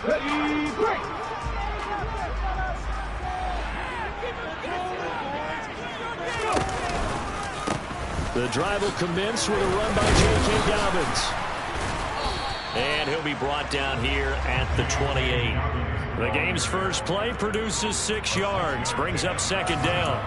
Ready, break. The drive will commence with a run by J.K. Dobbins. And he'll be brought down here at the 28. The game's first play produces 6 yards, brings up second down.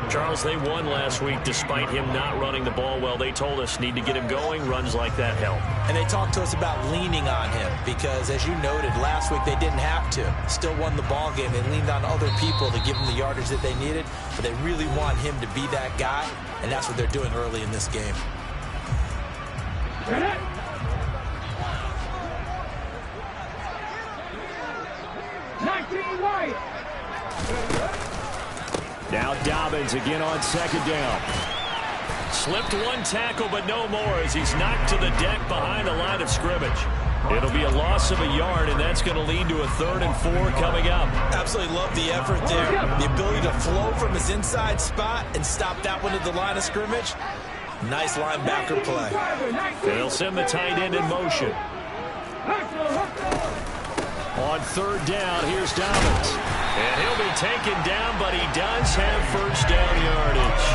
Charles, they won last week despite him not running the ball well. They told us need to get him going. Runs like that help. And they talked to us about leaning on him because, as you noted, last week they didn't have to. Still won the ball game. They leaned on other people to give them the yardage that they needed, but they really want him to be that guy, and that's what they're doing early in this game. Now Dobbins again on second down. Slipped one tackle, but no more as he's knocked to the deck behind the line of scrimmage. It'll be a loss of a yard, and that's going to lead to a 3rd and 4 coming up. Absolutely love the effort there. The ability to flow from his inside spot and stop that one at the line of scrimmage. Nice linebacker play. They'll send the tight end in motion. On 3rd down, here's Dobbins. And he'll be taken down, but he does have first down yardage.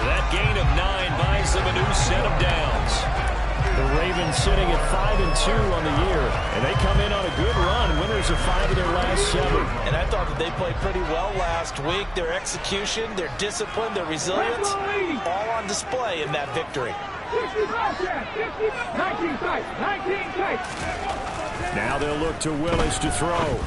That gain of 9 buys them a new set of downs. The Ravens sitting at 5-2 on the year, and they come in on a good run. Winners of 5 of their last 7. And I thought that they played pretty well last week. Their execution, their discipline, their resilience, all on display in that victory. 19 tight. Now they'll look to Willis to throw.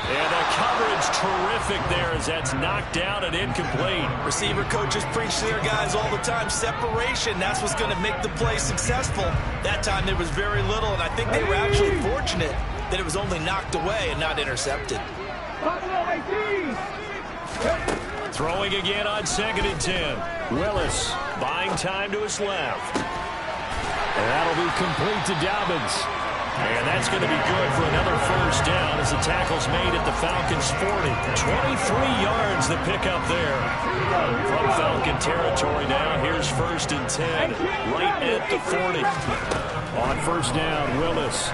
And the coverage terrific there as that's knocked down and incomplete. Receiver coaches preach to their guys all the time. Separation, that's what's going to make the play successful. That time there was very little, and I think they were actually fortunate that it was only knocked away and not intercepted. Throwing again on 2nd and 10. Willis buying time to his left. And that'll be complete to Dobbins. And that's going to be good for another first down as the tackle's made at the Falcons' 40. 23 yards to pick up there. From Falcon territory now, here's 1st and 10, right at the 40. On first down, Willis.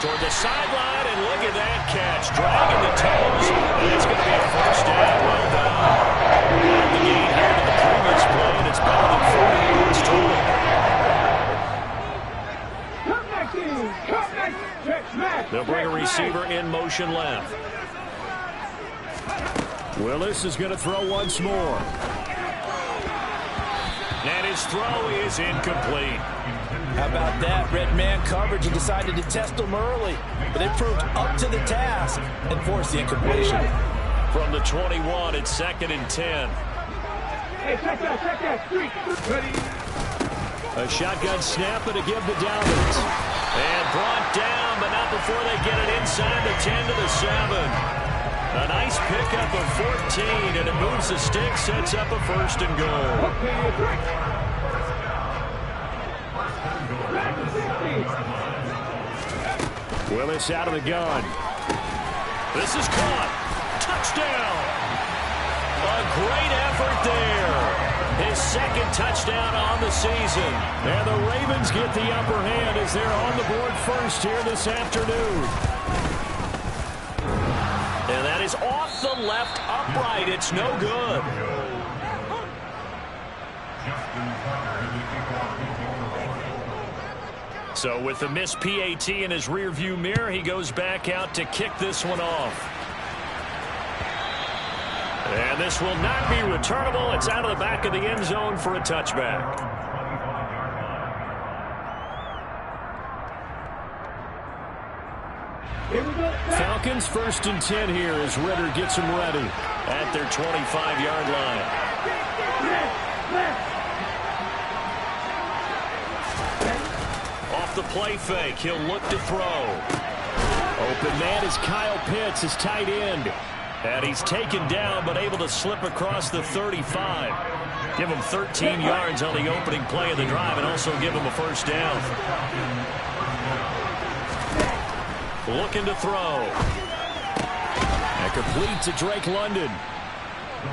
Toward the sideline, and look at that catch. Dragging the toes. And it's going to be a first down. Well done. Not the gain here to the previous play, and it's better than 40 yards total. They'll bring a receiver in motion left. Willis is going to throw once more. And his throw is incomplete. How about that? Red man coverage and decided to test them early. But they proved up to the task and forced the incompletion. From the 21, it's 2nd and 10. Hey, check that. Ready. A shotgun snap and a give to Dobbins. And brought down, but not before they get it inside the 10 to the 7. A nice pickup of 14, and it moves the stick, sets up a 1st and goal. Willis out of the gun. This is caught. Touchdown. A great effort there. His 2nd touchdown on the season. And the Ravens get the upper hand as they're on the board first here this afternoon. And that is off the left upright. It's no good. So with the missed PAT in his rearview mirror, he goes back out to kick this one off. And this will not be returnable. It's out of the back of the end zone for a touchback. Falcons 1st and 10 here as Ritter gets them ready at their 25-yard line. Off the play fake, he'll look to throw. Open man is Kyle Pitts, his tight end. And he's taken down, but able to slip across the 35. Give him 13 yards on the opening play of the drive and also give him a first down. Looking to throw. And complete to Drake London.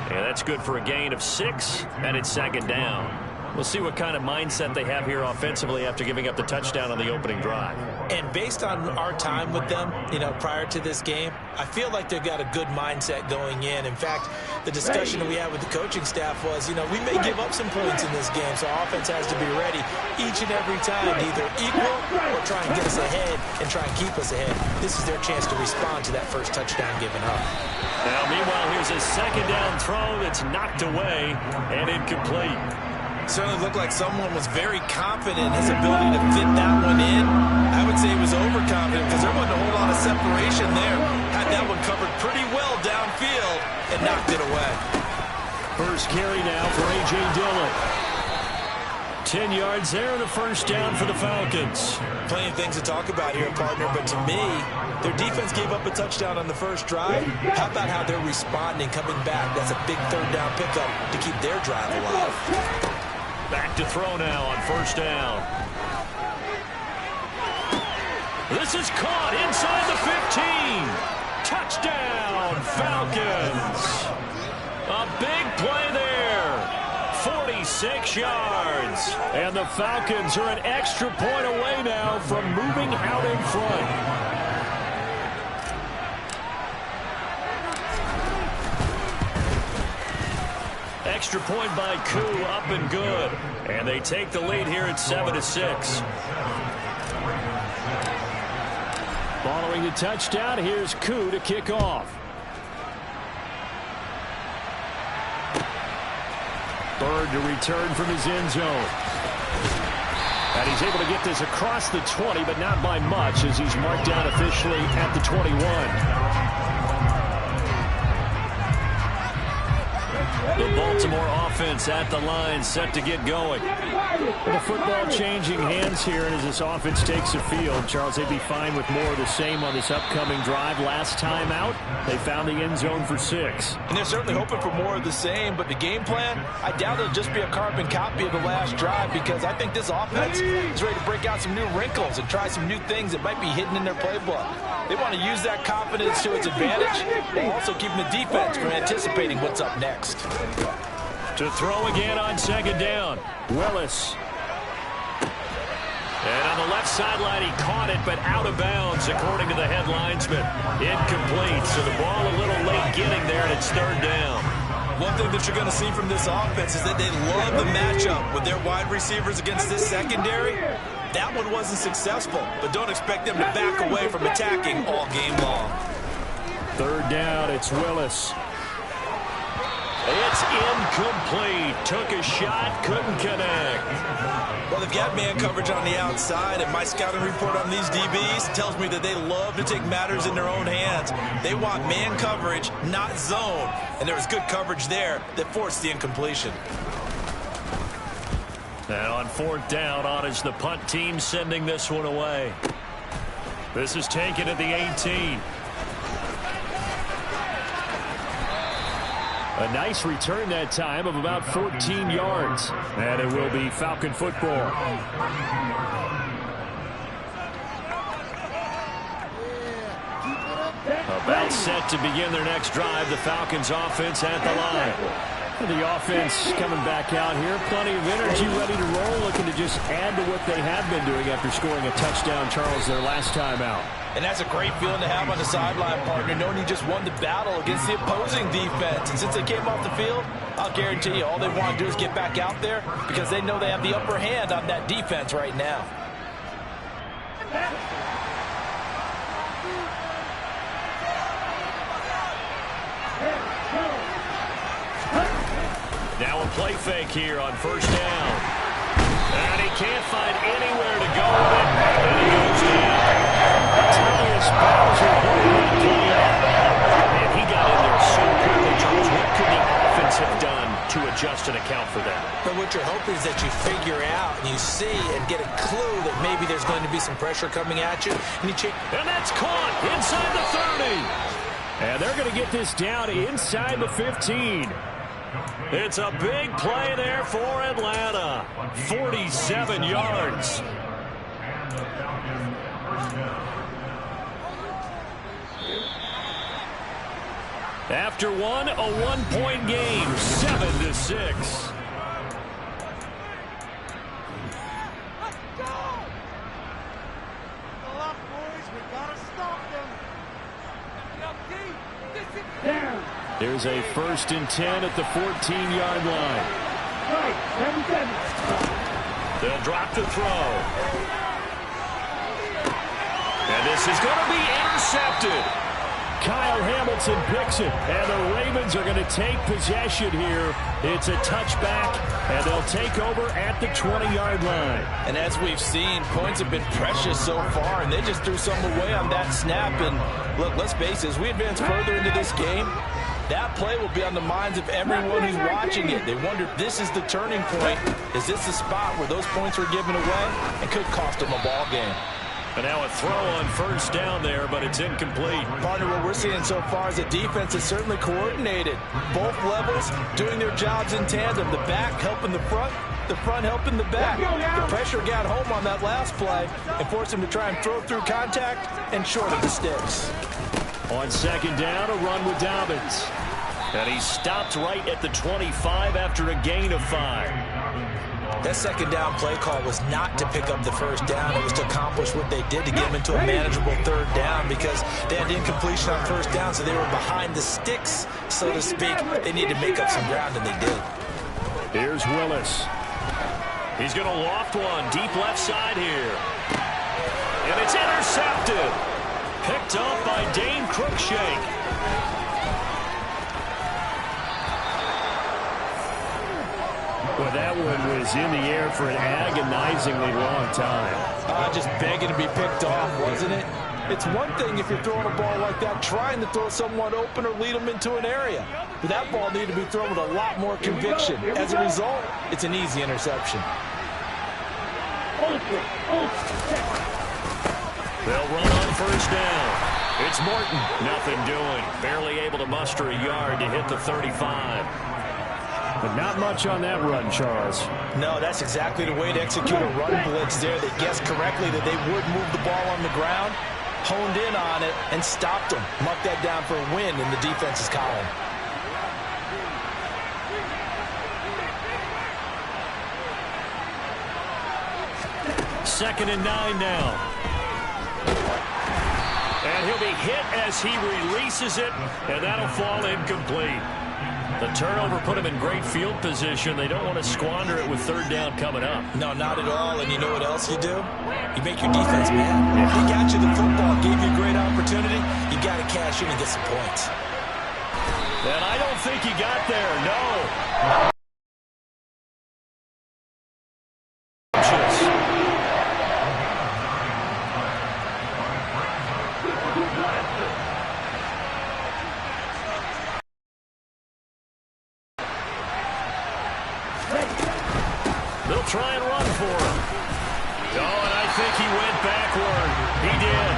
And that's good for a gain of 6, and it's 2nd down. We'll see what kind of mindset they have here offensively after giving up the touchdown on the opening drive. And based on our time with them, prior to this game, I feel like they've got a good mindset going in. In fact, the discussion that we had with the coaching staff was, we may give up some points in this game, so our offense has to be ready each and every time to either equal or try and get us ahead and try and keep us ahead. This is their chance to respond to that first touchdown given up. Now, meanwhile, here's a second down throw that's knocked away and incomplete. Certainly looked like someone was very confident in his ability to fit that one in. I would say he was overconfident because there wasn't a whole lot of separation there. Had that one covered pretty well downfield and knocked it away. First carry now for A.J. Dillon. 10 yards there and a first down for the Falcons. Plenty of things to talk about here, partner, but to me, their defense gave up a touchdown on the first drive. How about how they're responding, coming back? That's a big third down pickup to keep their drive alive. Back to throw now on first down. This is caught inside the 15. Touchdown, Falcons. A big play there. 46 yards. And the Falcons are an extra point away now from moving out in front. Extra point by Koo, up and good. And they take the lead here at 7-6. Following the touchdown, here's Koo to kick off. Bird to return from his end zone. And he's able to get this across the 20, but not by much as he's marked down officially at the 21. The Baltimore offense at the line, set to get going. The football changing hands here, and as this offense takes the field, Charles, they'd be fine with more of the same on this upcoming drive. Last time out, they found the end zone for 6. And they're certainly hoping for more of the same, but the game plan, I doubt it'll just be a carbon copy of the last drive, because I think this offense is ready to break out some new wrinkles and try some new things that might be hidden in their playbook. They want to use that confidence to its advantage, while also keeping the defense from anticipating what's up next. To throw again on second down. Willis. And on the left sideline, he caught it, but out of bounds, according to the head linesman. Incomplete, so the ball a little late getting there, and it's third down. One thing that you're going to see from this offense is that they love the matchup with their wide receivers against this secondary. That one wasn't successful, but don't expect them to back away from attacking all game long. Third down, it's Willis. It's incomplete. Took a shot, couldn't connect. Well, they've got man coverage on the outside, and my scouting report on these DBs tells me that they love to take matters in their own hands. They want man coverage, not zone. And there was good coverage there that forced the incompletion. And on fourth down, on is the punt team sending this one away. This is taken at the 18. A nice return that time of about 14 yards. And it will be Falcon football. About set to begin their next drive. The Falcons offense at the line. The offense coming back out here. Plenty of energy, ready to roll. Looking to just add to what they have been doing after scoring a touchdown, Charles, their last time out. And that's a great feeling to have on the sideline, partner, knowing you just won the battle against the opposing defense. And since they came off the field, I'll guarantee you all they want to do is get back out there because they know they have the upper hand on that defense right now. Now a play fake here on first down. And he can't find anywhere to go with it. And he goes down. Tyus Bowser and he got in there so quickly, Charles. What could the offense have done to adjust and account for that? But what you're hoping is that you figure out and you see and get a clue that maybe there's going to be some pressure coming at you. And that's caught inside the 30. And they're going to get this down inside the 15. It's a big play there for Atlanta. 47 yards. After one, a one-point game, 7-6. Here's a 1st and 10 at the 14-yard line. Right, 77. They'll drop to throw. And this is going to be intercepted. Kyle Hamilton picks it, and the Ravens are going to take possession here. It's a touchback, and they'll take over at the 20-yard line. And as we've seen, points have been precious so far, and they just threw some away on that snap. And look, let's face it, as we advance further into this game, that play will be on the minds of everyone who's watching it. They wonder if this is the turning point. Is this the spot where those points were given away and could cost them a ball game? And now a throw on 1st down there, but it's incomplete. Partner, what we're seeing so far is the defense is certainly coordinated. Both levels doing their jobs in tandem. The back helping the front helping the back. The pressure got home on that last play and forced him to try and throw through contact and short of the sticks. On 2nd down, a run with Dobbins. And he stopped right at the 25 after a gain of 5. That 2nd down play call was not to pick up the 1st down. It was to accomplish what they did to get them into a manageable 3rd down because they had incompletion on 1st down, so they were behind the sticks, so to speak. They needed to make up some ground, and they did. Here's Willis. He's going to loft one deep left side here. And it's intercepted. Picked up by Dane Cruikshank. Well, that one was in the air for an agonizingly long time. Just begging to be picked off, wasn't it? It's one thing if you're throwing a ball like that, trying to throw someone open or lead them into an area. But that ball needed to be thrown with a lot more conviction. As a result, it's an easy interception. They'll run on 1st down. It's Morton. Nothing doing. Barely able to muster a yard to hit the 35. But not much on that run, Charles. No, that's exactly the way to execute a run blitz there. They guessed correctly that they would move the ball on the ground, honed in on it, and stopped them. Mark that down for a win in the defense's column. Second and 9 now. And he'll be hit as he releases it, and that'll fall incomplete. The turnover put him in great field position. They don't want to squander it with 3rd down coming up. No, not at all. And you know what else you do? You make your defense mad. He got you the football, gave you a great opportunity. You got to cash in and get some points. And I don't think he got there, no. They'll try and run for him. Oh, and I think he went backward. He did.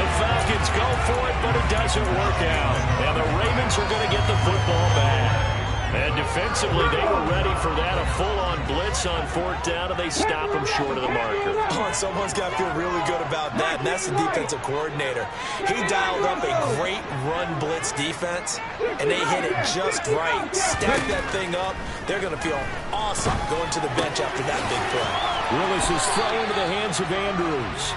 The Falcons go for it, but it doesn't work out. And the Ravens are going to get the football back. And defensively, they were ready for that. A full-on blitz on 4th down, and they stop him short of the marker. Oh, and someone's got to feel really good about that, and that's the defensive coordinator. He dialed up a great run blitz defense, and they hit it just right. Stack that thing up. They're going to feel awesome going to the bench after that big play. Willis is thrown into the hands of Andrews.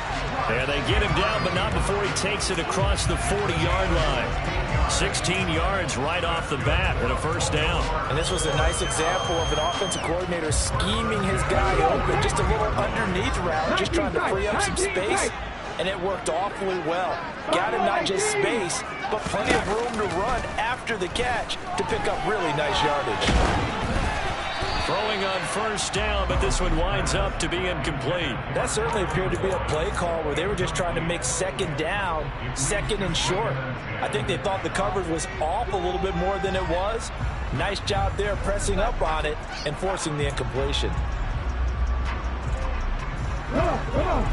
And they get him down, but not before he takes it across the 40-yard line. 16 yards right off the bat and a 1st down. And this was a nice example of an offensive coordinator scheming his guy open. Just a little underneath route, just trying to free up some space. And it worked awfully well. Got him not just space, but plenty of room to run after the catch to pick up really nice yardage. Throwing on 1st down, but this one winds up to be incomplete. That certainly appeared to be a play call where they were just trying to make 2nd down, 2nd and short. I think they thought the coverage was off a little bit more than it was. Nice job there pressing up on it and forcing the incompletion.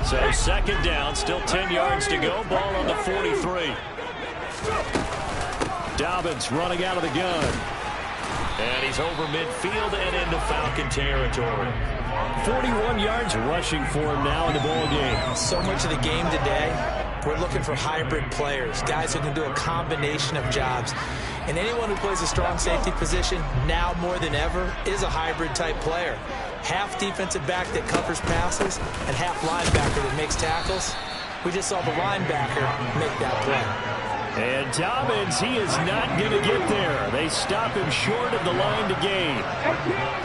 So 2nd down, still 10 yards to go. Ball on the 43. Dobbins running out of the gun. And he's over midfield and into Falcon territory. 41 yards rushing for him now in the ball game. So much of the game today, we're looking for hybrid players, guys who can do a combination of jobs. And anyone who plays a strong safety position, now more than ever, is a hybrid type player. Half defensive back that covers passes and half linebacker that makes tackles. We just saw the linebacker make that play. And Dobbins, he is not going to get there. They stop him short of the line to gain. 18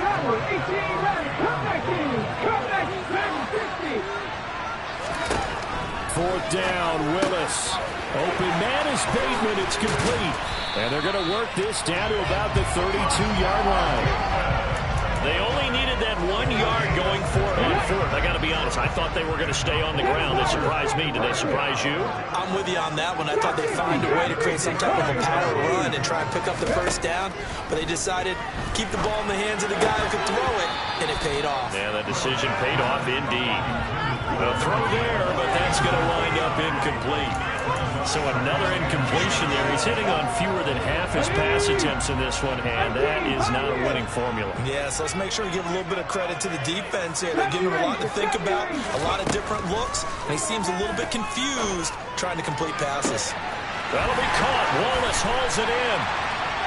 Robert, 18 Robert, come back in, come back, 750. Fourth down, Willis. Open man is Bateman. It's complete. And they're going to work this down to about the 32-yard line. They only needed that 1 yard going for it on fourth. I got to be honest, I thought they were going to stay on the ground. They surprised me. Did they surprise you? I'm with you on that one. I thought they'd find a way to create some type of a power run and try and pick up the first down, but they decided to keep the ball in the hands of the guy who could throw it, and it paid off. Yeah, that decision paid off indeed. A throw there, but that's going to wind up incomplete. So another incompletion there. He's hitting on fewer than half his pass attempts in this one, and that is not a winning formula. Yeah, so let's make sure we give a little bit of credit to the defense here. They're giving him a lot to think about, a lot of different looks, and he seems a little bit confused trying to complete passes. That'll be caught. Wallace hauls it in.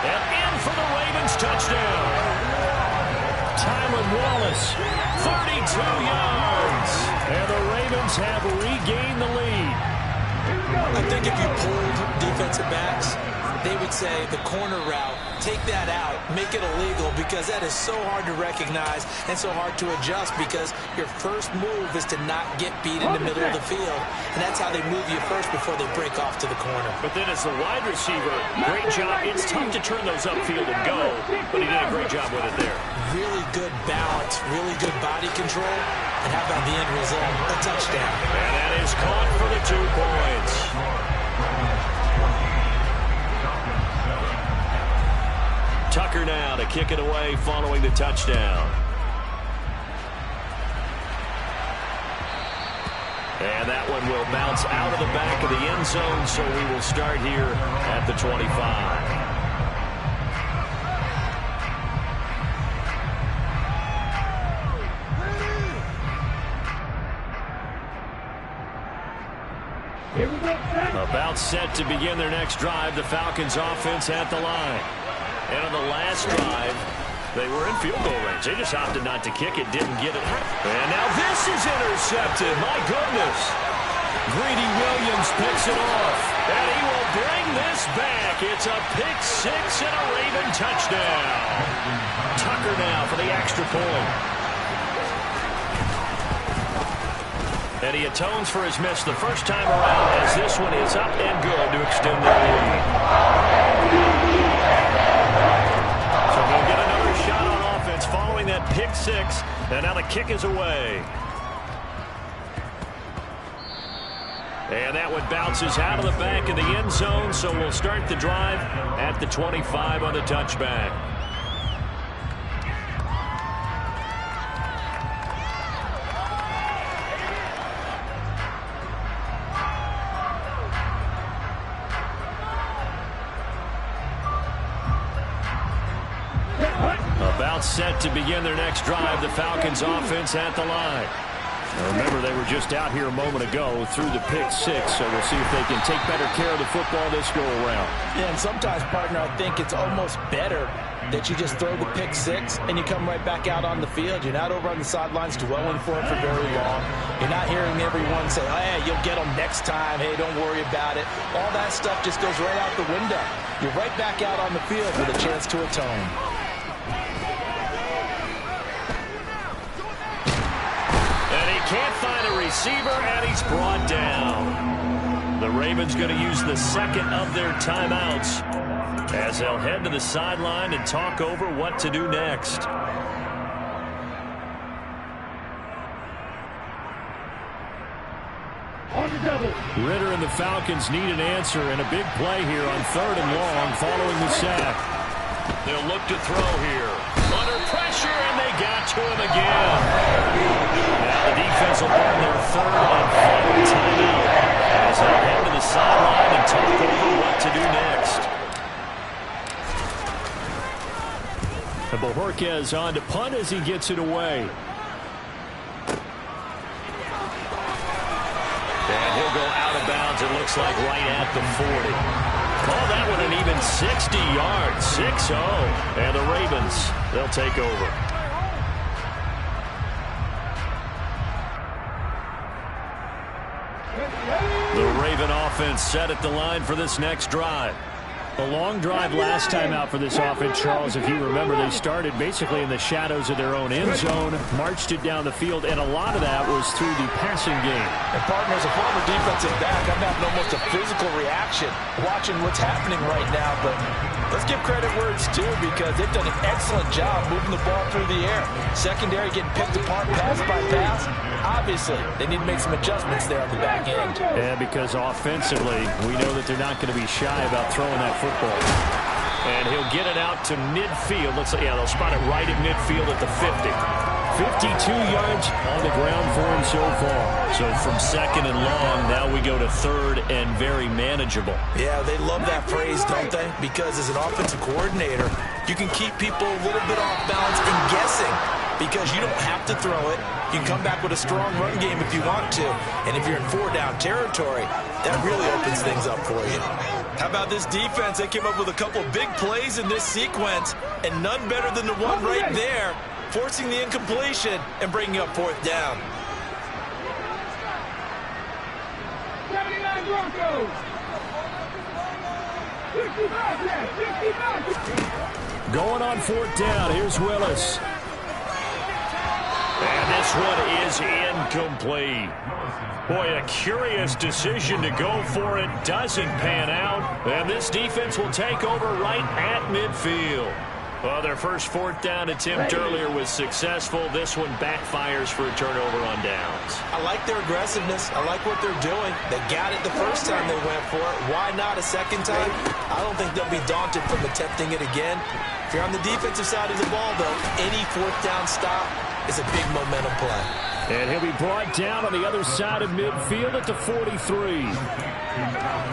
And in for the Ravens touchdown. Tylan Wallace, 32 yards. And the Ravens have regained the lead. I think if you pulled defensive backs, they would say the corner route, take that out, make it illegal, because that is so hard to recognize and so hard to adjust, because your first move is to not get beat in the middle of the field, and that's how they move you first before they break off to the corner. But then as the wide receiver, great job. It's tough to turn those upfield and go, but he did a great job with it there. Really good balance, really good body control, and how about the end result? A touchdown. And that is caught for the 2 points. Tucker now to kick it away following the touchdown. And that one will bounce out of the back of the end zone, so we will start here at the 25. Here we go, set. About set to begin their next drive. The Falcons offense at the line. And on the last drive, they were in field goal range. They just opted not to kick it, didn't get it. And now this is intercepted. My goodness. Greedy Williams picks it off. And he will bring this back. It's a pick six and a Raven touchdown. Tucker now for the extra point. And he atones for his miss the first time around, as this one is up and good to extend their lead. So they'll get another shot on offense following that pick six, and now the kick is away. And that one bounces out of the back of the end zone, so we'll start the drive at the 25 on the touchback. About set to begin their next drive, the Falcons offense at the line. Now remember, they were just out here a moment ago through the pick six, so we'll see if they can take better care of the football this go around. Yeah, and sometimes, partner, I think it's almost better that you just throw the pick six and you come right back out on the field. You're not over on the sidelines dwelling for it for very long. You're not hearing everyone say, oh, hey, you'll get them next time. Hey, don't worry about it. All that stuff just goes right out the window. You're right back out on the field with a chance to atone. Can't find a receiver, and he's brought down. The Ravens going to use the second of their timeouts as they'll head to the sideline and talk over what to do next. On the double. Ritter and the Falcons need an answer, and a big play here on 3rd and long following the sack. They'll look to throw here. Under pressure, and they got to him again. Now the defense will burn their 3rd and final timeout as they head to the sideline and talk over what to do next. And Bojorquez on to punt as he gets it away. And he'll go out of bounds, it looks like, right at the 40. Oh, that one an even 60 yards, 6-0. And the Ravens, they'll take over. The Raven offense set at the line for this next drive. A long drive last time out for this offense, Charles. If you remember, they started basically in the shadows of their own end zone, marched it down the field, and a lot of that was through the passing game. And partner, as a former defensive back, I'm having almost a physical reaction watching what's happening right now. But let's give credit where it's due, because they've done an excellent job moving the ball through the air. Secondary getting picked apart pass by pass. Obviously, they need to make some adjustments there on the back end. Yeah, because offensively, we know that they're not going to be shy about throwing that football. And he'll get it out to midfield. They'll spot it right at midfield at the 50. 52 yards on the ground for him so far. So from second and long, now we go to third and very manageable. Yeah, they love that phrase, don't they? Because as an offensive coordinator, you can keep people a little bit off balance and guessing, because you don't have to throw it. You can come back with a strong run game if you want to. And if you're in four-down territory, that really opens things up for you. How about this defense? They came up with a couple big plays in this sequence, and none better than the one right there, forcing the incompletion and bringing up fourth down. 79 Broncos. 65. Going on fourth down. Here's Willis. And this one is incomplete. Boy, a curious decision to go for it. Doesn't pan out. And this defense will take over right at midfield. Well, their first fourth down attempt earlier was successful. This one backfires for a turnover on downs. I like their aggressiveness. I like what they're doing. They got it the first time they went for it. Why not a second time? I don't think they'll be daunted from attempting it again. If you're on the defensive side of the ball, though, any fourth down stop is a big momentum play. And he'll be brought down on the other side of midfield at the 43.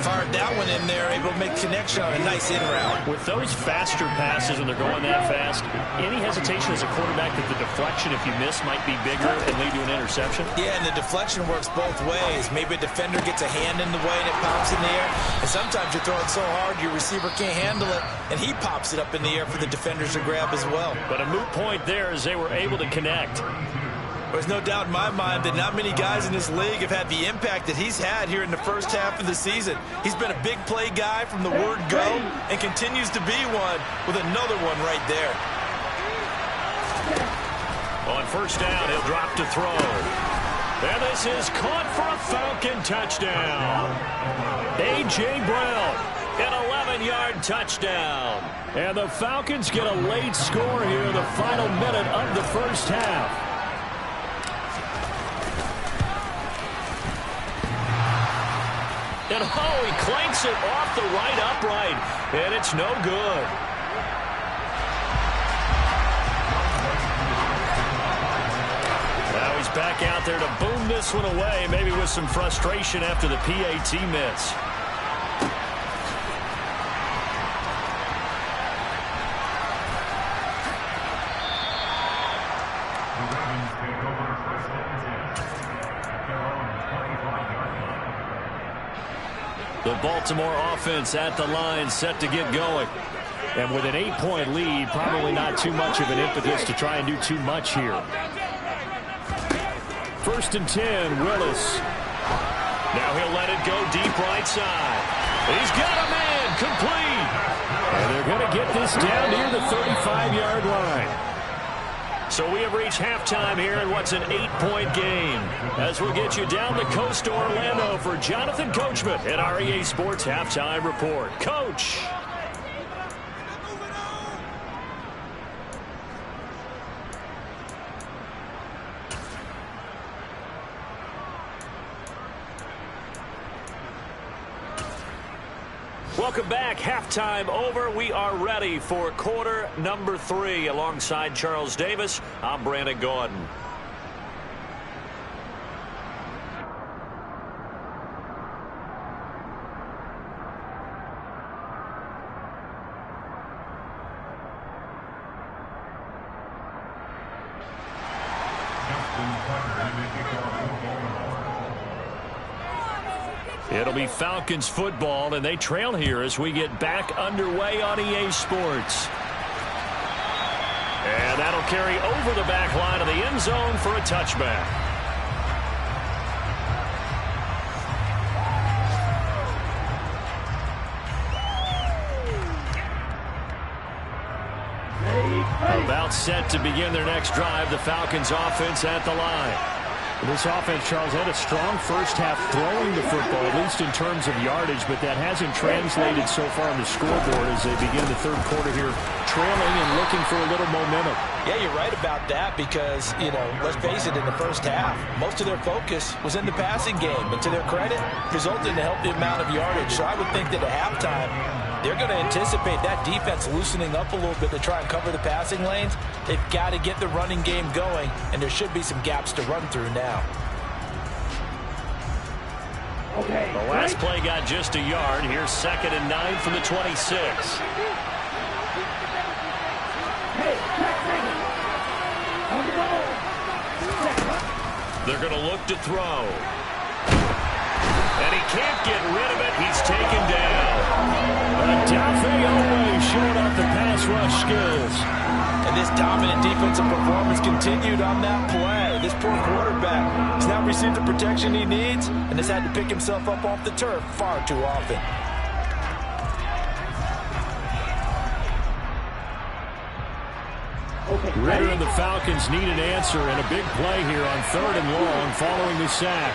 Fired that one in there, able to make connection on a nice in route. With those faster passes and they're going that fast, any hesitation as a quarterback that the deflection, if you miss, might be bigger and lead to an interception? Yeah, and the deflection works both ways. Maybe a defender gets a hand in the way and it pops in the air. And sometimes you're throwing so hard your receiver can't handle it, and he pops it up in the air for the defenders to grab as well. But a moot point there as they were able to connect. There's no doubt in my mind that not many guys in this league have had the impact that he's had here in the first half of the season. He's been a big play guy from the word go and continues to be one with another one right there. On first down, he'll drop to throw. And this is caught for a Falcon touchdown. A.J. Brown, an 11-yard touchdown. And the Falcons get a late score here in the final minute of the first half. And he clanks it off the right upright, and it's no good. Now he's back out there to boom this one away, maybe with some frustration after the PAT miss. The Baltimore offense at the line, set to get going. And with an 8-point lead, probably not too much of an impetus to try and do too much here. First and 10, Willis. Now he'll let it go deep right side. He's got a man, complete. And they're going to get this down near the 35-yard line. So we have reached halftime here in what's an 8-point game. As we'll get you down the coast to Orlando for Jonathan Coachman at our EA Sports Halftime Report. Coach. Welcome back. Halftime over. We are ready for quarter number 3. Alongside Charles Davis, I'm Brandon Gordon. It'll be Falcons football, and they trail here as we get back underway on EA Sports. And that'll carry over the back line of the end zone for a touchback. set to begin their next drive. The Falcons offense at the line. This offense, Charles, had a strong first half throwing the football, at least in terms of yardage, but that hasn't translated so far on the scoreboard as they begin the third quarter here, trailing and looking for a little momentum. Yeah, you're right about that because, let's face it, in the first half, most of their focus was in the passing game. And to their credit, resulted in a healthy amount of yardage. So I would think that at halftime, they're going to anticipate that defense loosening up a little bit to try and cover the passing lanes. They've got to get the running game going, and there should be some gaps to run through now. Okay. The last play got just a yard. Here's 2nd and 9 from the 26. They're going to look to throw. And he can't get rid of it. He's taken down. Dafe always showing off the pass rush skills. And this dominant defensive performance continued on that play. This poor quarterback has now received the protection he needs and has had to pick himself up off the turf far too often. Ritter and the Falcons need an answer and a big play here on 3rd and long following the sack.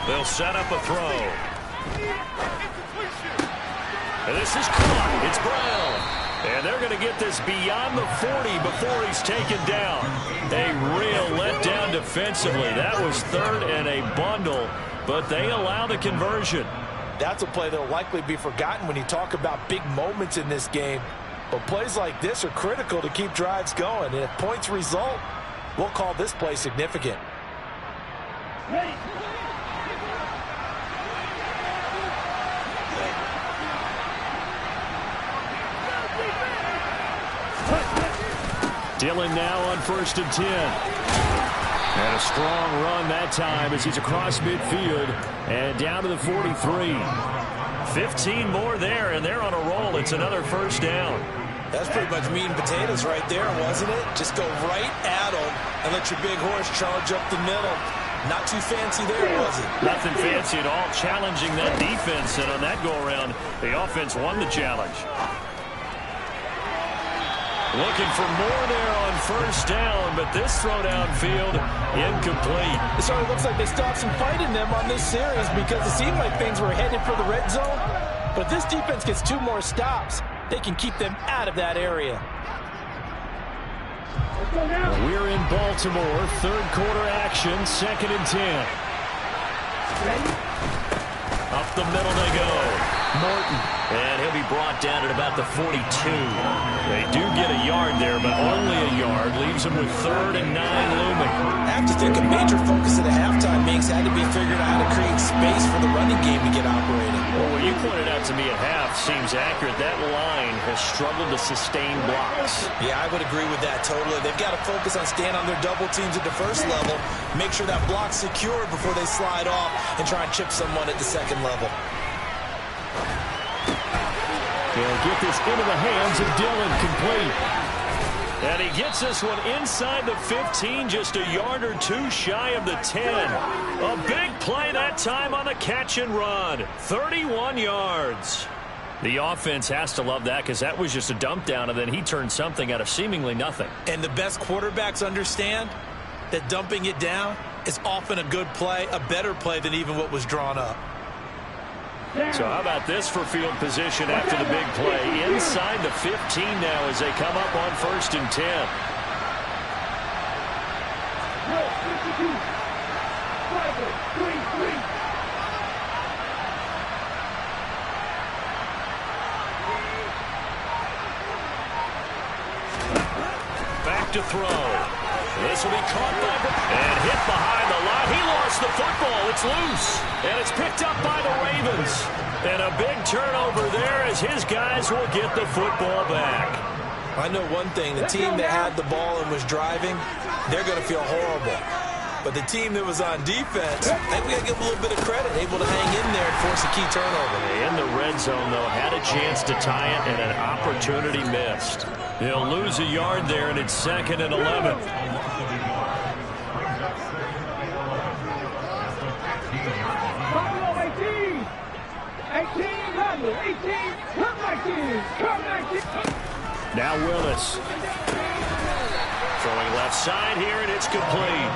They'll set up a throw. And this is caught. It's Brown. And they're going to get this beyond the 40 before he's taken down. A real letdown defensively. That was 3rd and a bundle, but they allow the conversion. That's a play that will likely be forgotten when you talk about big moments in this game. But plays like this are critical to keep drives going. And if points result, we'll call this play significant. Ready. Dillon now on 1st and 10. And a strong run that time as he's across midfield and down to the 43. 15 more there, and they're on a roll. It's another first down. That's pretty much meat and potatoes right there, wasn't it? Just go right at them and let your big horse charge up the middle. Not too fancy there, was it? Nothing fancy at all, challenging that defense, and on that go-around, the offense won the challenge. Looking for more there on first down, but this throw downfield, incomplete. It sort of looks like they stopped some fight in them on this series because it seemed like things were headed for the red zone. But if this defense gets 2 more stops, they can keep them out of that area. We're in Baltimore, 3rd quarter action, 2nd and 10. Ready. Up the middle they go. Morton. And he'll be brought down at about the 42. They do get a yard there, but only a yard. Leaves them with 3rd and 9 looming. I have to think a major focus at the halftime meetings had to be figuring out how to create space for the running game to get operating. Well, what you pointed out to me at half seems accurate. That line has struggled to sustain blocks. Yeah, I would agree with that totally. They've got to focus on staying on their double teams at the first level, make sure that block's secured before they slide off and try and chip someone at the second level. They'll get this into the hands of Dillon, complete. And he gets this one inside the 15, just a yard or 2 shy of the 10. A big play that time on the catch and run. 31 yards. The offense has to love that because that was just a dump down, and then he turned something out of seemingly nothing. And the best quarterbacks understand that dumping it down is often a good play, a better play than even what was drawn up. So how about this for field position after the big play? Inside the 15 now as they come up on 1st and 10. Back to throw. This will be caught by and hit behind the line. He lost the football. It's loose. And it's picked up by the Ravens. And a big turnover there as his guys will get the football back. I know one thing. The team that had the ball and was driving, they're going to feel horrible. But the team that was on defense, I think we got to give them a little bit of credit, able to hang in there and force a key turnover. In the red zone, though, had a chance to tie it and an opportunity missed. He'll lose a yard there, and it's 2nd and 11. Buffalo 18. 18, London, 18, come back in. Now Willis. Throwing left side here, and it's complete.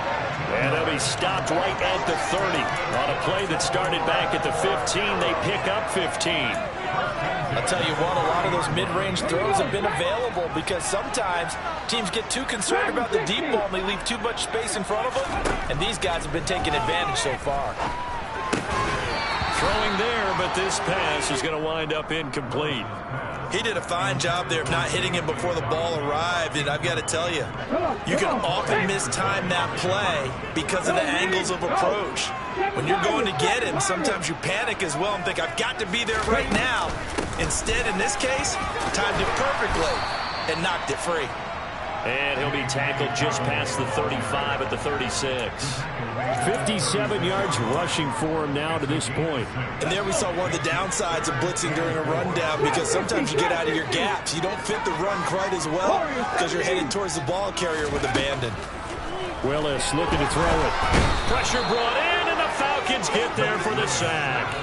And they'll be stopped right at the 30. On a play that started back at the 15, they pick up 15. I'll tell you what, a lot of those mid-range throws have been available because sometimes teams get too concerned about the deep ball and they leave too much space in front of them, and these guys have been taking advantage so far. Throwing there, but this pass is going to wind up incomplete. He did a fine job there of not hitting him before the ball arrived, and I've got to tell you, you can often mistime that play because of the angles of approach. When you're going to get him, sometimes you panic as well and think, I've got to be there right now. Instead, in this case, timed it perfectly and knocked it free. And he'll be tackled just past the 35 at the 36. 57 yards rushing for him now to this point. And there we saw one of the downsides of blitzing during a rundown because sometimes you get out of your gaps. You don't fit the run quite as well because you're headed towards the ball carrier with abandon. Willis looking to throw it. Pressure brought in, and the Falcons get there for the sack.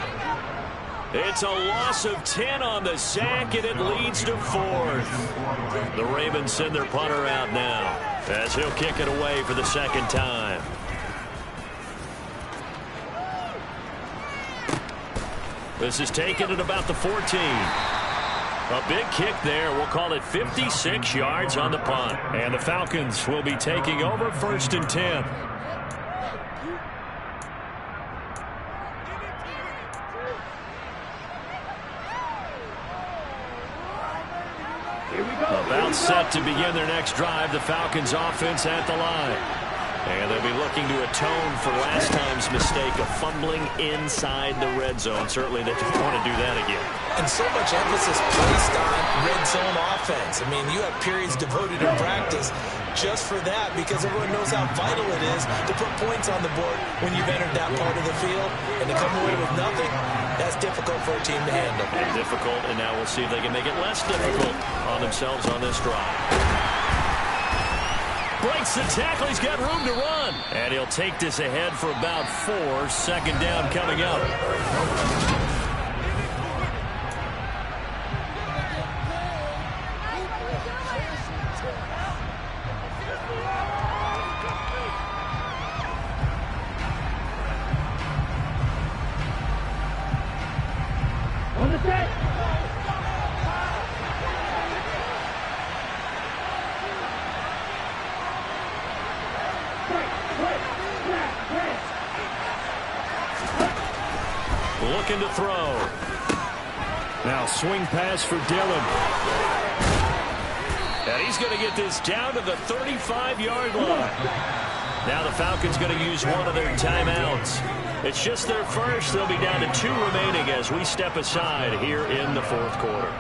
It's a loss of 10 on the sack, and it leads to 4th. The Ravens send their punter out now as he'll kick it away for the 2nd time. This is taken at about the 14. A big kick there. We'll call it 56 yards on the punt. And the Falcons will be taking over 1st and 10. About set to begin their next drive. The Falcons offense at the line. And they'll be looking to atone for last time's mistake of fumbling inside the red zone. Certainly they don't want to do that again. And so much emphasis placed on red zone offense. I mean, you have periods devoted in practice just for that because everyone knows how vital it is to put points on the board when you've entered that part of the field. And to come away with nothing, that's difficult for a team to handle. And difficult, and now we'll see if they can make it less difficult on themselves on this drive. Breaks the tackle. He's got room to run. And he'll take this ahead for about 4. 2nd down coming up. On the set. Looking to throw. Now swing pass for Dillon. And he's going to get this down to the 35-yard line. Now the Falcons going to use one of their timeouts. It's just their first. They'll be down to 2 remaining as we step aside here in the 4th quarter.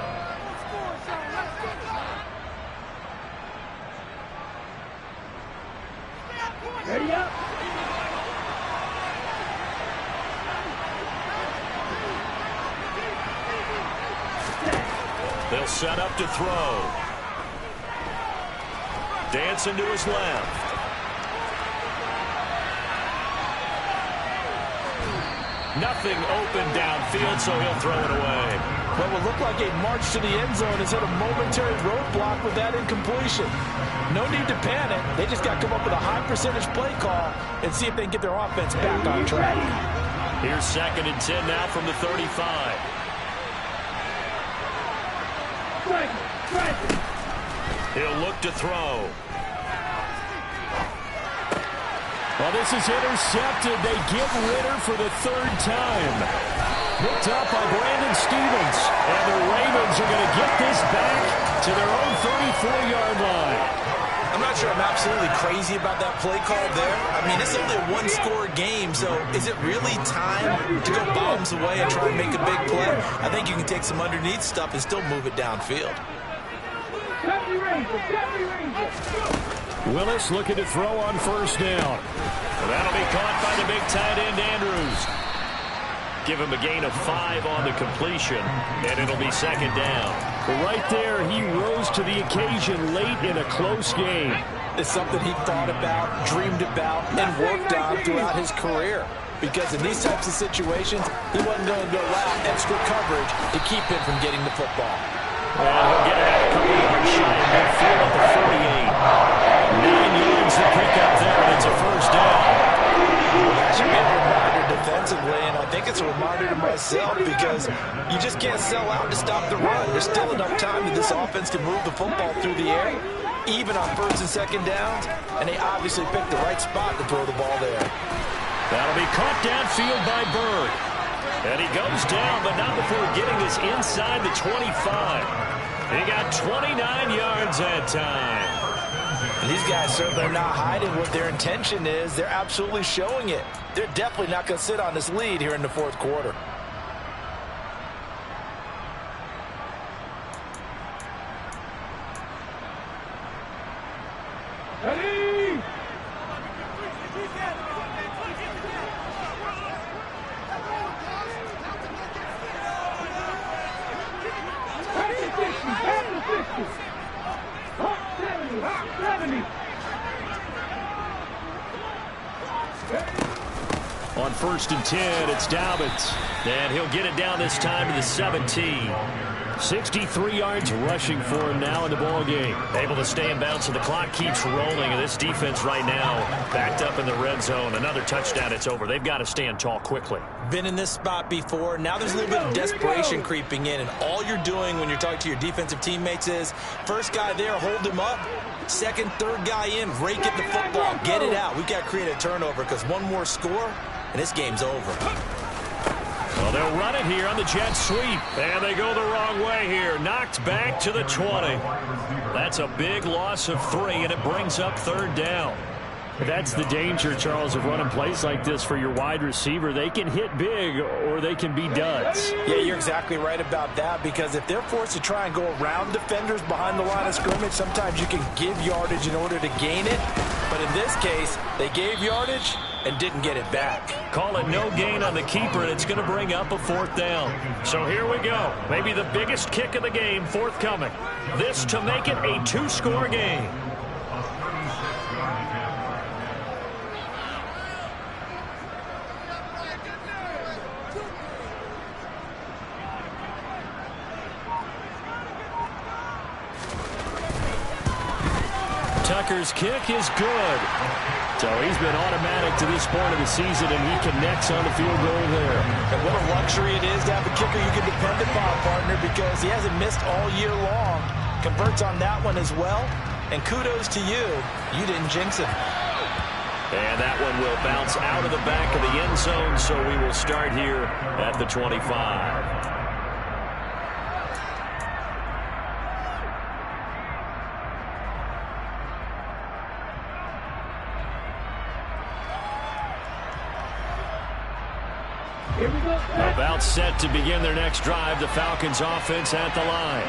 Ready up. They'll set up to throw. Dancing to his left. Nothing open downfield, so he'll throw it away. What will look like a march to the end zone has hit a momentary roadblock with that incompletion. No need to panic. They just got to come up with a high percentage play call and see if they can get their offense back on track. Here's 2nd and 10 now from the 35. He'll look to throw. Well, this is intercepted. They get Ritter for the 3rd time. Picked up by Brandon Stevens. And the Ravens are going to get this back to their own 34-yard line. I'm not sure I'm absolutely crazy about that play call there. I mean, it's only a 1-score game, so is it really time to go bombs away and try and make a big play? I think you can take some underneath stuff and still move it downfield. Willis looking to throw on 1st down. That'll be caught by the big tight end, Andrews. Give him a gain of 5 on the completion, and it'll be 2nd down. Right there, he rose to the occasion late in a close game. It's something he thought about, dreamed about, and worked on throughout his career. Because in these types of situations, he wasn't going to go out extra coverage to keep him from getting the football. Well, he'll get it out a couple yards shy of midfield at the 48. 9 yards to pick up there, and it's a first down. That should be a reminder defensively, and I think it's a reminder to myself because you just can't sell out to stop the run. There's still enough time that this offense can move the football through the air, even on first and second downs, and they obviously picked the right spot to throw the ball there. That'll be caught downfield by Bird. And he goes down, but not before getting this inside the 25. He got 29 yards that time. And these guys certainly are not hiding what their intention is. They're absolutely showing it. They're definitely not going to sit on this lead here in the fourth quarter. Ready? On first and 10, it's Dobbins. And he'll get it down this time to the 17. 63 yards rushing for him now in the ball game. Able to stay in bounds, so the clock keeps rolling. And this defense right now backed up in the red zone. Another touchdown, it's over. They've got to stand tall quickly. Been in this spot before. Now there's a little bit of desperation creeping in. And all you're doing when you're talking to your defensive teammates is first guy there, hold him up. Second, third guy in, rake at the football. Get it out. We've got to create a turnover because one more score, and this game's over. Well, they'll run it here on the jet sweep. And they go the wrong way here. Knocked back to the 20. That's a big loss of 3, and it brings up third down. That's the danger, Charles, of running plays like this for your wide receiver. They can hit big or they can be duds. Yeah, you're exactly right about that because if they're forced to try and go around defenders behind the line of scrimmage, sometimes you can give yardage in order to gain it. But in this case, they gave yardage and didn't get it back. Call it no gain on the keeper, and it's going to bring up a fourth down. So here we go. Maybe the biggest kick of the game forthcoming. This to make it a 2-score game. Tucker's kick is good. So he's been automatic to this point of the season, and he connects on the field goal there. And what a luxury it is to have a kicker you can depend upon, partner, because he hasn't missed all year long. Converts on that one as well. And kudos to you. You didn't jinx him. And that one will bounce out of the back of the end zone, so we will start here at the 25. About set to begin their next drive. The Falcons offense at the line.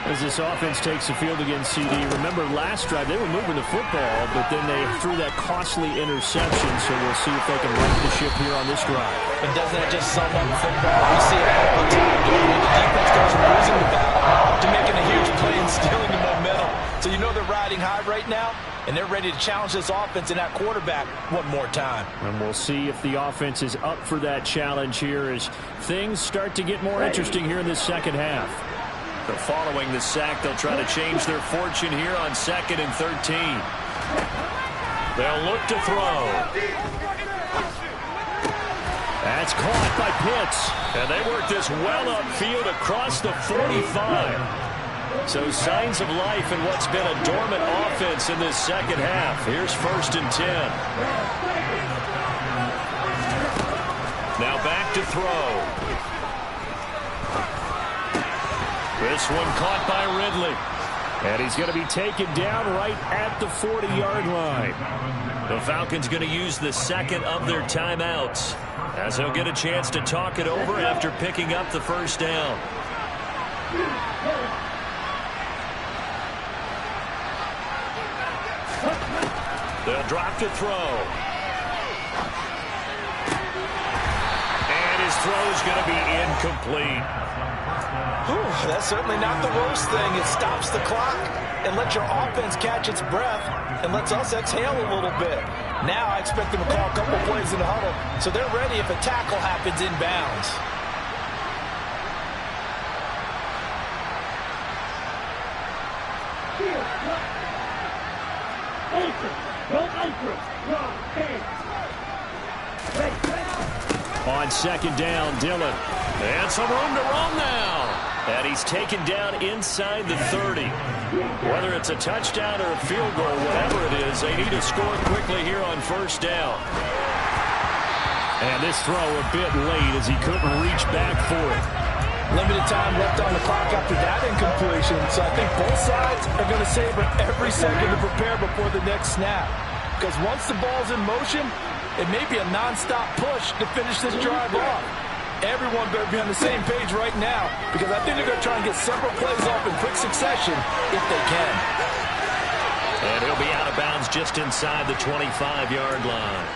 As this offense takes the field against CD, remember last drive they were moving the football, but then they threw that costly interception, so we'll see if they can right the ship here on this drive. But doesn't that just sum up football? We see it all the time. When the defense goes from losing the battle to making a huge play and stealing the momentum. So you know they're riding high right now, and they're ready to challenge this offense and that quarterback one more time. And we'll see if the offense is up for that challenge here as things start to get more interesting here in this second half. But following the sack, they'll try to change their fortune here on 2nd and 13. They'll look to throw. That's caught by Pitts. And they work this well upfield across the 45. So signs of life in what's been a dormant offense in this second half. Here's 1st and 10. Now back to throw. This one caught by Ridley. And he's going to be taken down right at the 40-yard line. The Falcons going to use the second of their timeouts as they'll get a chance to talk it over after picking up the first down. They'll drop to throw. And his throw is going to be incomplete. Whew, that's certainly not the worst thing. It stops the clock and lets your offense catch its breath and lets us exhale a little bit. Now I expect them to call a couple plays in the huddle so they're ready if a tackle happens inbounds. On second down, Dillon. And some room to run now. And he's taken down inside the 30. Whether it's a touchdown or a field goal, whatever it is, they need to score quickly here on first down. And this throw a bit late as he couldn't reach back for it. Limited time left on the clock after that incompletion, so I think both sides are going to savor every second to prepare before the next snap. Because once the ball's in motion, it may be a non-stop push to finish this drive off. Everyone better be on the same page right now because I think they're going to try and get several plays off in quick succession if they can. And he'll be out of bounds just inside the 25-yard line.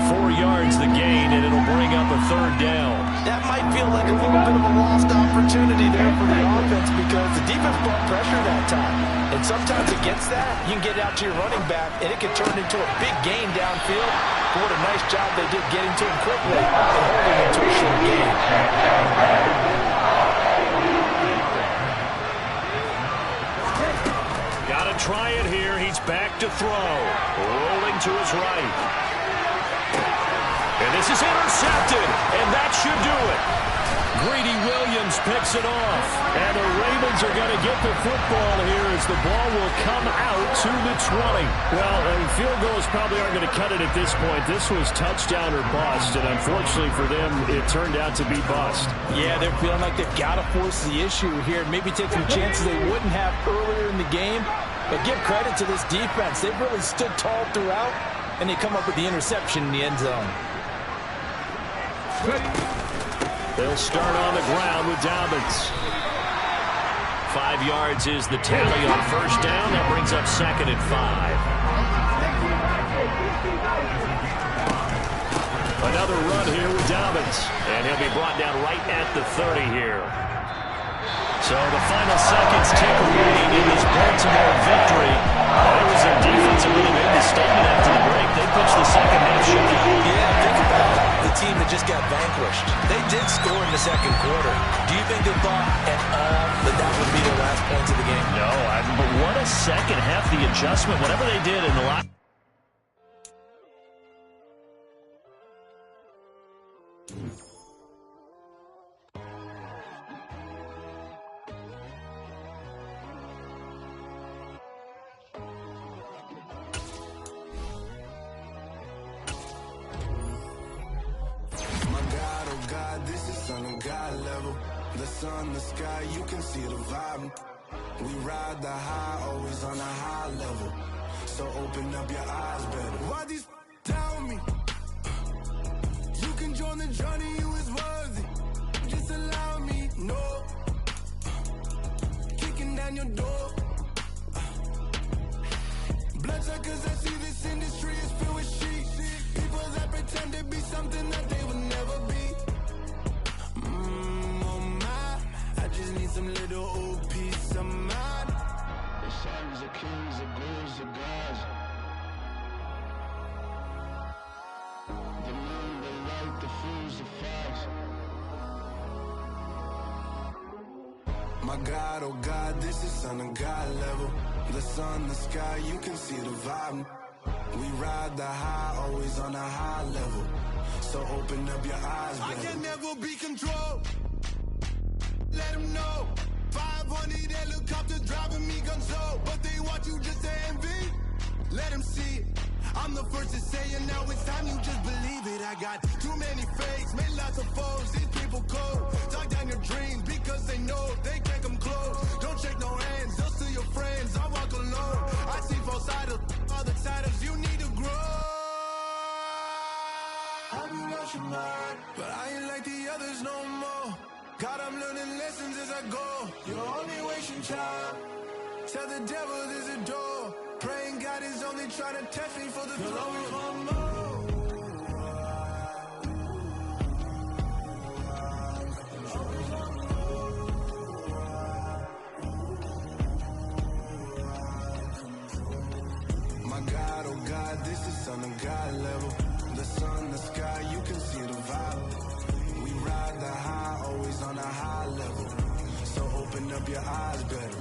4 yards the gain, and it'll bring up a third down. That might feel like a little bit of a lost opportunity there for the offense because the defense brought pressure that time. And sometimes against that, you can get out to your running back, and it can turn into a big gain downfield. But what a nice job they did getting to him quickly and holding him to a short gain. Got to try it here. He's back to throw. Rolling to his right. And this is intercepted, and that should do it. Greedy Williams picks it off. And the Ravens are going to get the football here as the ball will come out to the 20. Well, field goals probably aren't going to cut it at this point. This was touchdown or bust, and unfortunately for them, it turned out to be bust. Yeah, they're feeling like they've got to force the issue here. Maybe take some chances they wouldn't have earlier in the game. But give credit to this defense. They've really stood tall throughout, and they come up with the interception in the end zone. They'll start on the ground with Dobbins. 5 yards is the tally on first down. That brings up second and 5. Another run here with Dobbins. And he'll be brought down right at the 30 here. So the final seconds tick away in this Baltimore victory. It was their defense that really made the statement after the break. They pitched the second half shootout. Yeah, think about it. The team that just got vanquished. They did score in the second quarter. Do you think they thought at all that that would be their last points of the game? No, but what a second half, the adjustment, whatever they did in the last. The sun, the sky, you can see the vibe. We ride the high, always on a high level. So open up your eyes better. Why these tell me? You can join the journey, you is worthy. Just allow me, no. Kicking down your door. Bloodsuckers, I see this industry is filled with sheep. People that pretend to be something that they will never be. Just need some little old peace of mind. The sons of kings, the ghouls, the gods. The moon, the light, the fools, the facts. My God, oh God, this is son of God level. The sun, the sky, you can see the vibe. We ride the high, always on a high level. So open up your eyes, baby. I can never be controlled. Let them know 500 helicopters driving me gunso, but they want you just to envy. Let them see it. I'm the first to say it, now it's time you just believe it. I got too many fakes, made lots of foes. These people cold. Talk down your dreams because they know they can't come close. Don't shake no hands, they'll steal your friends. I walk alone. I see both sides of other siders. You need to grow. I've been watching mine, but I ain't like the others no more. God, I'm learning lessons as I go. You're only wasting time. Tell the devil there's a door. Praying God is only trying to test me for the throne. oh God, this is on a God level. The sun, the sky, you can see the vibe. We ride the high, always on a high level. So open up your eyes better.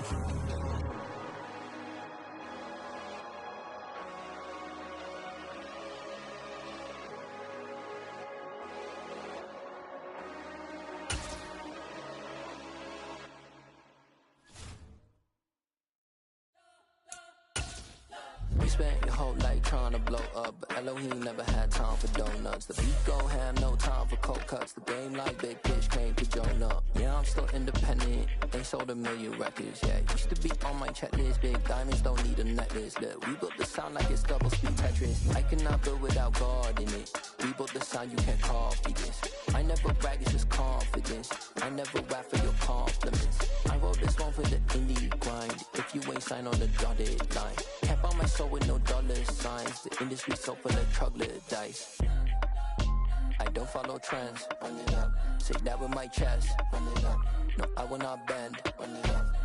You spent your whole life trying to blow up, but Elohim never had time for donuts. The beat go ham, no time for cold cuts. The game like Big Pitch came to join up. Yeah, I'm still independent, ain't sold a million records. Yeah, used to be on my checklist. Big diamonds don't need a necklace. Look, we built the sound like it's double speed Tetris. I cannot build without God in it. We built the sound, you can't copy this. I never brag, it's just confidence. I never rap for your compliments. I wrote this one for the indie grind. If you ain't signed on the dotted line, can't buy my soul with no dollar signs. The industry so full of troglodytes. I don't follow trends. Run it up. Say that with my chest. Run it up. No, I will not bend. Run it up.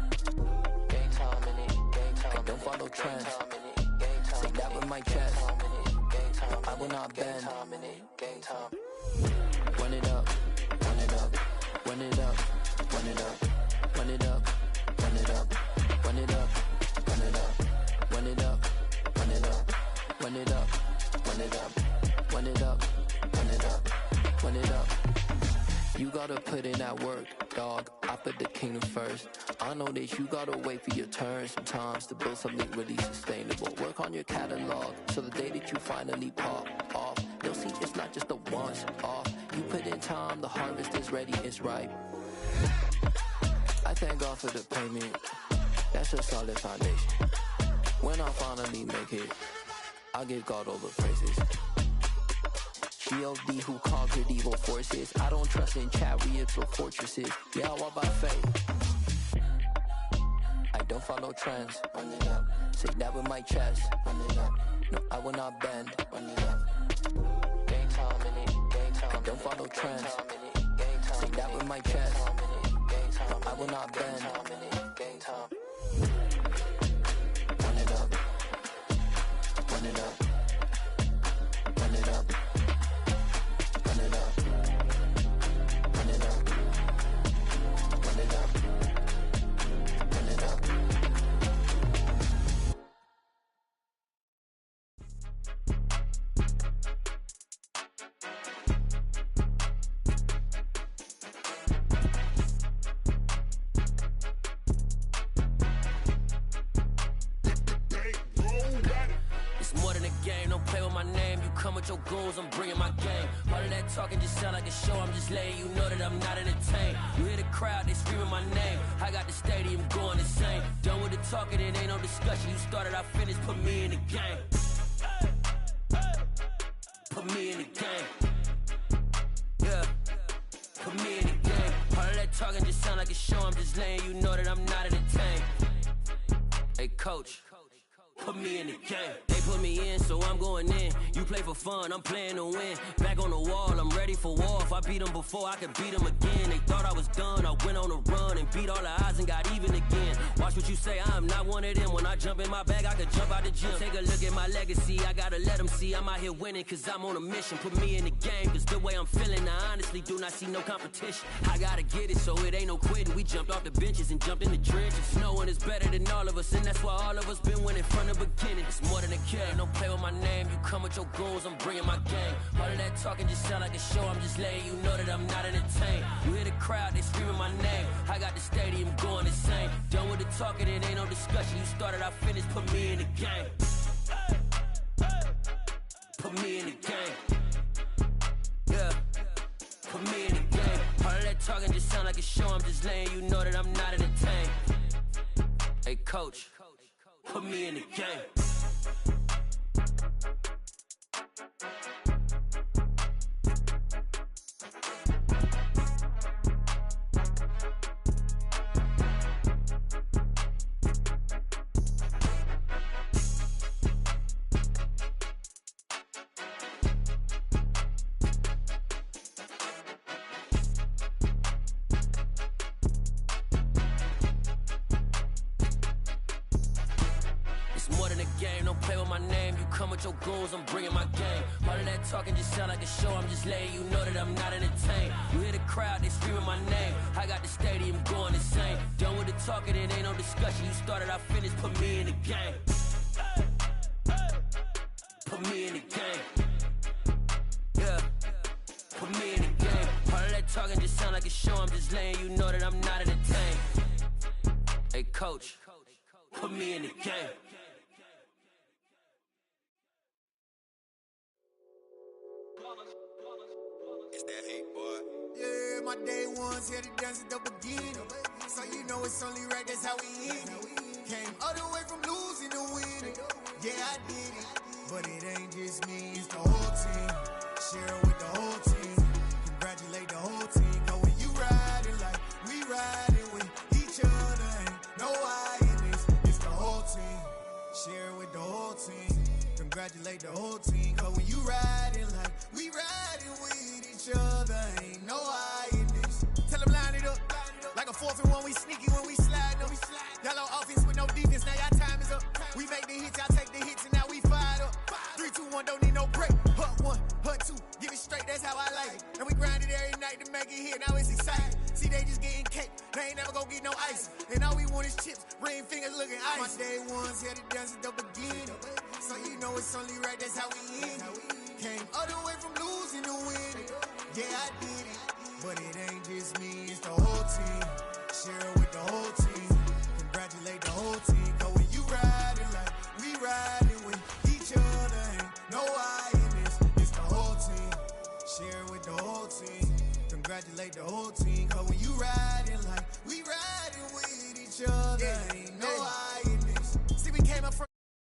Gang time in it. Gang time. I don't follow trends. Say that with my chest. No, I will not bend. Gang time. Run it up. Run it up. Run it up. Run it up. Run it up. Run it up. Run it up. Run it up. Run it up. Run it up. Run it up. Run it up. Run it up. Run it up. Run it up. You gotta put in that work, dog. I put the kingdom first. I know that you gotta wait for your turn sometimes to build something really sustainable. Work on your catalog, so the day that you finally pop off, you'll see it's not just a once off. You put in time, the harvest is ready, it's ripe. I thank God for the payment. That's a solid foundation. When I finally make it, I'll give God all the praises. G.O.D. who conquered evil forces. I don't trust in chariots or fortresses. Yeah, I walk by faith. I don't follow trends. Run it up. Say that with my chest. Run it up. No, I will not bend. Run it up. Gang time in it. Gang time. I don't follow trends. Say that with my chest. No, I will not bend. Gang time. Run it up. Run it up. Run it up. Run it up. Run it up. Run it up. Run it up. With your goons, I'm bringing my game. All of that talking just sound like a show. I'm just letting you know that I'm not entertained. You hear the crowd, they screaming my name. I got the stadium going insane. Done with the talking, it ain't no discussion. You started, I finished, put me in the game. Put me in the game. Yeah, put me in the game. All of that talking just sound like a show. I'm just letting you know that I'm not entertained. Hey, coach, put me in the game. They put me in, so I'm going in. You play for fun, I'm playing to win. Back on the wall, I'm ready for war. If I beat them before, I could beat them again. They thought I was done, I went on a run and beat all the odds and got even again. Watch what you say, I'm not one of them. When I jump in my bag, I could jump out the gym. Take a look at my legacy, I gotta let them see I'm out here winning, cause I'm on a mission. Put me in the game, cause the way I'm feeling, I honestly do not see no competition. I gotta get it, so it ain't no quitting. We jumped off the benches and jumped in the trenches. No one is better than all of us, and that's why all of us been winning from the beginning. It's more than a game, don't play with my name. You come with your goons, I'm bringing my game. All of that talking just sound like a show. I'm just letting you know that I'm not entertained. You hear the crowd, they screaming my name. I got the stadium going insane. Done with the talking, it ain't no discussion. You started, I finished, put me in the game. Put me in the game. Yeah, put me in the game. All of that talking just sound like a show. I'm just letting you know that I'm not entertained. Hey, coach, put me in the game. play with my name, you come with your goons, I'm bringing my game. All of that talking just sound like a show, I'm just letting you know that I'm not entertained. You hear the crowd, they screaming my name. I got the stadium going insane. Done with the talking, it ain't no discussion. You started, I finished, put me in the game. Put me in the game. Yeah. Put me in the game. All of that talking just sound like a show, I'm just letting you know that I'm not entertained. Hey, coach, put me in the game. It's that hate, boy. Yeah, my day ones here to dance at the beginning. So you know it's only right, that's how we end it. Came all the way from losing to winning. Yeah, I did it. But it ain't just me, it's the whole team. Share it with the whole team. Congratulate the whole team. Cause when you riding like we riding with each other, ain't no I in this. It's the whole team. Share it with the whole team. Congratulate the whole team. Cause when you riding like we riding with each other, ain't no I in this. Tell them line it up. Like a 4th and 1, we sneaky when we slide up. Y'all on offense with no defense, now y'all time is up. We make the hits, y'all take the hits, and now we fired up. 3, 2, 1, don't need no break. Hut 1, hut 2, give it straight, that's how I like it. And we grind it every night to make it here, now it's exciting. See, they just getting cake, they ain't never gonna get no ice. And all we want is chips, ring fingers looking ice. My day ones here to dance at the beginning. So you know it's only right, that's how we end it. Came all the way from losing to winning. Yeah, I did it. But it ain't just me, it's the whole team. Share it with the whole team. Congratulate the whole team. Cause when you riding like we riding with each other, ain't no I in this. It's the whole team. Share it with the whole team. Congratulate the whole team.